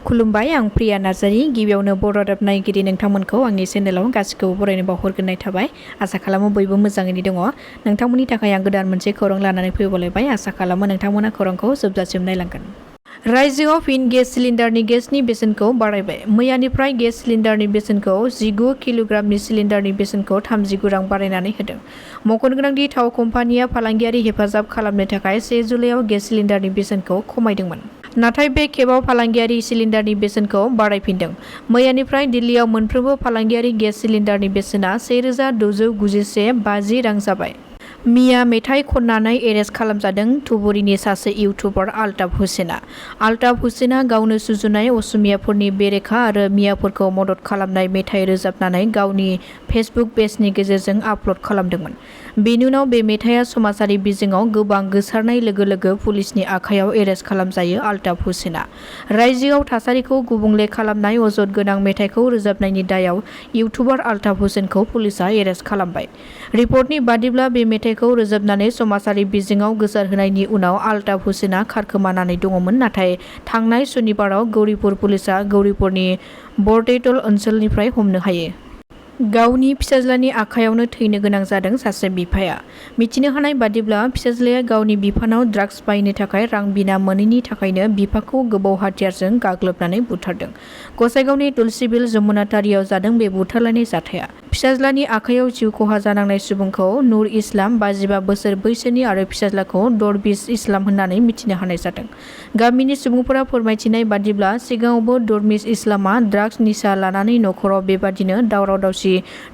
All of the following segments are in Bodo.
खुलुमबाय, आं प्रिया नार्जारी। गिबियावनो बर'रादाब नायगिरि नोंथांमोनखौ आंनि चेनेलाव गासिखौबो बरायनो बावहरग्रोनाय थाबाय। आसा खालामो बयबो मोजाङैनो दङ। नोंथांमोननि थाखाय आं गोदान मोनसे खौरां लानानै फैबावलायबाय। आसा खालामो नोंथांमोना खौरांखौ जोबजासिम नायलांगोन। रायजोआव फिन गेस सिलिन्डारनि गेसनि बेसेनखौ बारायबाय। मैयानिफ्राय गेस सिलिन्डारनि बेसेनखौ 19 किल'ग्रामनि सिलिन्डारनि बेसेनखौ 39 रां बारायनानै होदों। मख'नोगोनांदि थाव कम्पानिया फालांगियारि हेफाजाब खालामनो थाखाय 1 जुलाइआव गेस सिलिन्डारनि बेसेनखौ खमायदोंमोन। नाथाय बे खेबाव फालांगियारि सिलिन्डारनि बेसेनखौ बारायफिनदों। मैयानिफ्राय दिल्लीयाव मोनफ्रोमबो फालांगियारि गेस सिलिन्डारनि बेसेना 1651.50 रां जाबाय। मिया मेथाइ खननानै एरेस्ट खालामजादों धुबुरीनि सासे इउटुबार आल्ताफ हुसेना। आल्ताफ हुसेना गावनो सुजुनाय असमियाफोरनि बेरेखा आरो मियाफोरखौ मदद खालामनाय मेथाइ रोजाबनानै गावनि फेसबुक पेजनि गेजेरजों आपल'ड खालामदोंमोन। बेनि उनाव बे मेथाइया समाजारि बिजोङाव गोबां गोसारनाय लोगो लोगो पुलिसनि आखायाव एरेस्ट खालामजायो आल्ताफ हुसेना। रायजोआव थासारिखौ गुबुंले खालामनाय अजद गोनां मेथाइखौ रोजाबनायनि दायाव इउटुबार आल्ताफ हुसेनखौ पुलिसआ एरेस्ट खालामबाय। रिपर्टनि बादिब्ला बे मेथाइखौ रोजाबनानै समाजारि बिजोङाव गोसारहोनायनि उनाव आल्ताफ हुसेना खारखोमानानै दङमोन, नाथाय थांनाय सुनिबाराव गौरीपुर पुलिसआ गौरीपुरनि बरदैतल ओनसोलनिफ्राय हमनो हायो। गावनि फिसाज्लानि आखायावनो थैनो गोनां जादों सासे बिफाया। मिथिनो हानाय बादिब्ला फिसाज्लाया गावनि बिफानाव ड्राग्स बायनो थाखाय रां बिना मोनैनि थाखायनो बिफाखौ गोबौ हाथियारजों गाग्लोबनानै बुथारदों। गसाइगावनि तुलसीबिल जमुनाटारियाव जादों बे बुथारलायनाय जाथाया। फिसाज्लानि आखायाव जिउ खहा जानांनाय सुबुंखौ नुर इस्लाम 55 बोसोर बैसोनि आरो फिसाज्लाखौ दरबिश इस्लाम होननानै मिथिनो हानाय जादों। गामिनि सुबुंफोरा फोरमायथिनाय बादिब्ला सिगाङावबो दरबिश इस्लामआ ड्राग्स निसा लानानै न'खराव बेबादिनो दावराव दावसि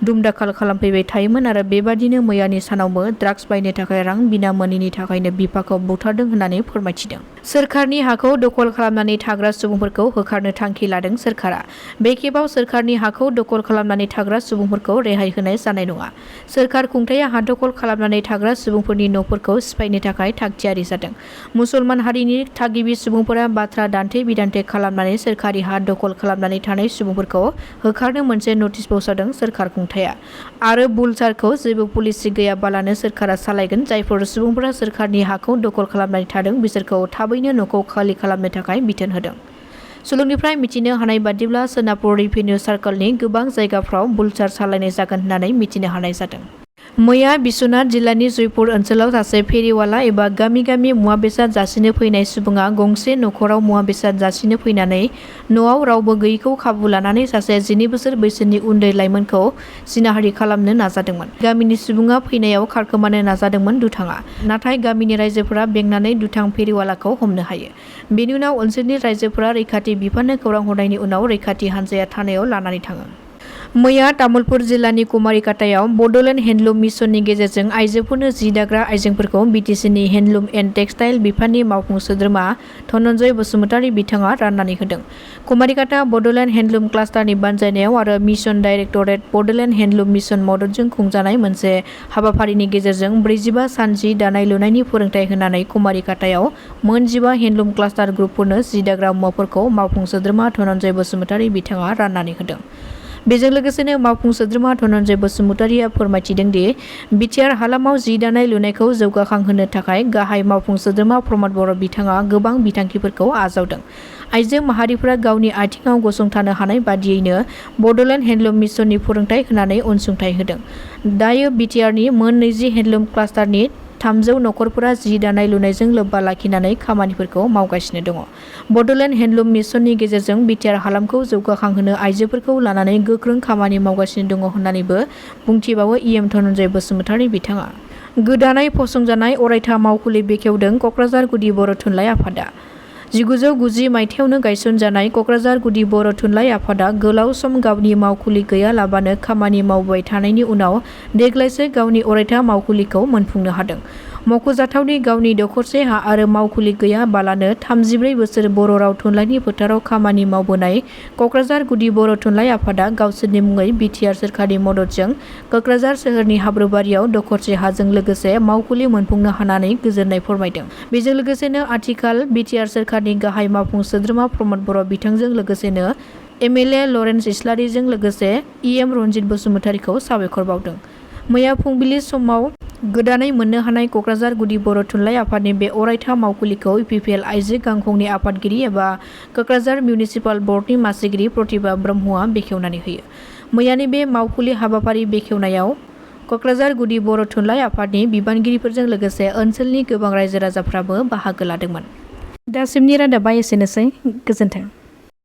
दुमदाखाल खालामफैबाय थायोमोन आरो बेबादिनो मैयानि सानावबो ड्राग्स बायनो थाखाय रां बिना मोनैनि थाखायनो बिफाखौ बुथारदों होननानै फोरमायथिदों। सोरखारनि हाखौ दखल खालामनानै थाग्रा सुबुंफोरखौ होखारनो थांखि लादों सोरखारा। बे खेबाव सोरखारनि हाखौ दखल खालामनानै थाग्रा सुबुंफोरखौ रेहाय होनाय जानाय नङा। सोरखार खुंथाया हा दखल खालामनानै थाग्रा सुबुंफोरनि न'फोरखौ सिफायनो थाखाय थागथियारि जादों। मुसलमान हारिनि थागिबि सुबुंफोरा बाथ्रा दान्थे बिदान्थे खालामनानै सोरखारि हा दखल खालामनानै थानाय सुबुंफोरखौ होखारनो मोनसे नटिस बावसारदों सोरखार खुंथाया। आरो बुलसारखौ जेबो पलिसि गैयाबालानो सोरखारा सालायगोन। जायफोर सुबुंफोरा सोरखारनि हाखौ दखल खालामनानै थादों बिसोरखौ थाबैनो न'खौ खालि खालामनो थाखाय बिथोन होदों। सुलुंनिफ्राय मिथिनो हानाय बादिब्ला सोनापुर रेभिनिउ सार्कलनि गोबां जायगाफ्राव बुलसार सालायनाय जागोन होननानै मिथिनो हानाय जादों। मैया बिश्वनाथ जिल्लानि जयपुर ओनसोलाव सासे फेरिवाला एबा गामि गामि मुवा बेसाद जासिनो फैनाय सुबुङा गंसे न'खराव मुवा बेसाद जासिनो फैनानै न'आव रावबो गैयैखौ खाबु लानानै सासे 12 बोसोर बैसोनि उन्दै लाइमोनखौ जिनाहारि खालामनो नाजादोंमोन। गामिनि सुबुङा फैनायाव खारखोमानो नाजादोंमोन दुथाङा। नाथाय गामिनि रायजोफोरा बेंनानै दुथां फेरिवालाखौ हमनो हायो। बेनि उनाव ओनसोलनि रायजोफोरा रैखाथि बिफाननो खौरां हरनायनि उनाव रैखाथि हानजाया थानायाव लानानै थाङो। मैया तामुलपुर जिल्लानि कुमारिकाटायाव बड'लेण्ड हेन्डलुम मिसननि गेजेरजों आइजोफोरनो जि दाग्रा आइजेंफोरखौ बिटिसिनि हेन्डलुम एन्ड टेक्सटाइल बिफाननि मावफुं सोद्रोमा धनन्जय बसुमतारी बिथाङा राननानै होदों। कुमारिकाटा बड'लेण्ड हेन्डलुम क्लास्टारनि बानजायनायाव आरो mission directorate Bodoland handloom mission मददजों खुंजानाय मोनसे हाबाफारिनि गेजेरजों 45 सान जि दानाय लुनायनि फोरोंथाय होनानै कुमारिकाटायाव मोन 15 हेन्डलुम क्लास्टार ग्रुपफोरनो जि दाग्रा मुवाफोरखौ मावफुं सोद्रोमा धनन्जय बसुमतारी बिथाङा राननानै होदों। बेजों लोगोसेनो मावफुं सोद्रोमा धनन्जय बसुमतारीया फोरमायथिदों दि बिटिआर हालामाव जि दानाय लुनायखौ जौगाखांहोनो थाखाय गाहाय मावफुं सोद्रोमा प्रमद बर' बिथाङा गोबां बिथांखिफोरखौ आजावदों। आइजो माहारिफोरा गावनि आथिङाव गसंथानो हानाय बादियैनो बड'लेण्ड हेन्डलुम मिसननि फोरोंथाय होनानै अनसुंथाइ होदों। दायो बिटिआरनि मोन 20 हेन्डलुम क्लास्टारनि 300 नखरफोरा जि दानाय लुनायजों लोब्बा लाखिनानै खामानिफोरखौ मावगासिनो दङ। बड'लेण्ड हेन्डलुम मिसननि गेजेरजों बिटिआर हालामखौ जौगाखांहोनो आइजोफोरखौ लानानै गोख्रों खामानि मावगासिनो दङ होननानैबो बुंथिबावो इएम धनन्जय बसुमतारी बिथाङा। गोदानै फसंजानाय अरायथा मावखुलि बेखेवदों क'क्राझार गुदि बर' थुनलाइ आफादा। 1990 मायथाइयावनो गायसनजानाय क'क्राझार गुदि बर' थुनलाइ आफादा गोलाव सम गावनि मावखुलि गैयालाबानो खामानि मावबाय थानायनि उनाव देग्लायसो गावनि अरायथा मावखुलिखौ मोनफुंनो हादों। मख'जाथावदि गावनि दखरसे हा आरो मावखुलि गैयाबालानो 34 बोसोर बर' राव थुनलाइनि फोथाराव खामानि मावबोनाय क'क्राझार गुदि बर' थुनलाइ आफादा गावसोरनि मुङै बिटिआर सोरखारनि मददजों क'क्राझार सोहोरनि हाब्रुबारियाव दखरसे हाजों लोगोसे मावखुलि मोनफुंनो हानानै गोजोननाय फोरमायदों। बेजों लोगोसेनो आथिखाल बिटिआर सोरखारनि गाहाय मावफुं सोद्रोमा प्रमद बर' बिथांजों लोगोसेनो एमएलए लरेन्स इस्लारिजों लोगोसे इएम रन्जित बसुमतारीखौ साबायखर बावदों। मैया फुंबिलि समाव गोदानै मोननो हानाय क'क्राझार गुदि बर' थुनलाइ आफादनि बे अरायथा मावखुलिखौ इपिपिएल आइजो गांखंनि आफादगिरि एबा क'क्राझार मिउनिसिपाल बर्डनि मासिगिरि प्रतिभा ब्रह्मआ बेखेवनानै होयो। मैयानि बे मावखुलि हाबाफारि बेखेवनायाव क'क्राझार गुदि बर' थुनलाइ आफादनि बिबानगिरिफोरजों लोगोसे ओनसोलनि गोबां रायजो राजाफ्राबो बाहागो लादोंमोन। दासिमनि रादाबा एसेनोसै, गोजोन्थों।